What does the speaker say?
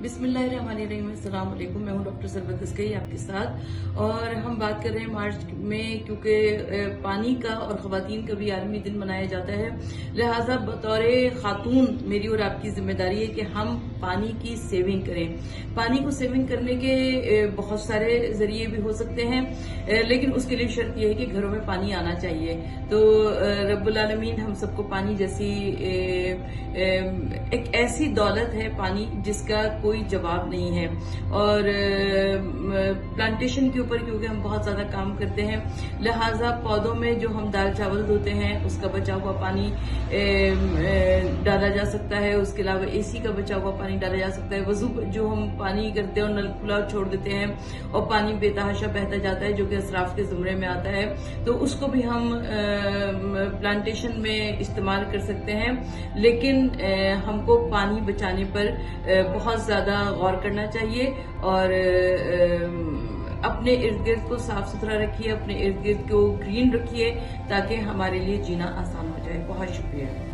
बिस्मिल्लाहिर्रहमानिर्रहीम, अस्सलाम वालेकुम। मैं हूं डॉक्टर सरबत अस्करी आपके साथ, और हम बात कर रहे हैं मार्च में, क्योंकि पानी का और ख़वातीन का भी आलमी दिन मनाया जाता है। लिहाजा बतौर खातून मेरी और आपकी जिम्मेदारी है कि हम पानी की सेविंग करें। पानी को सेविंग करने के बहुत सारे जरिए भी हो सकते हैं, लेकिन उसके लिए शर्त यह है कि घरों में पानी आना चाहिए। तो रब्बुल आलमीन हम सबको पानी जैसी एक ऐसी दौलत है पानी जिसका कोई जवाब नहीं है। और प्लांटेशन के ऊपर क्योंकि हम बहुत ज्यादा काम करते हैं, लिहाजा पौधों में जो हम दाल चावल धोते हैं उसका बचा हुआ पानी डाला जा सकता है। उसके अलावा एसी का बचा हुआ पानी डाला जा सकता है। वजू जो हम पानी करते हैं और नल खुला छोड़ देते हैं और पानी बेतहाशा बहता जाता है, जो कि असराफ के जुमरे में आता है, तो उसको भी हम प्लांटेशन में इस्तेमाल कर सकते हैं। लेकिन हमको पानी बचाने पर बहुत ज्यादा गौर करना चाहिए और अपने इर्द गिर्द को साफ सुथरा रखिए, अपने इर्द गिर्द को ग्रीन रखिए, ताकि हमारे लिए जीना आसान हो जाए। बहुत शुक्रिया।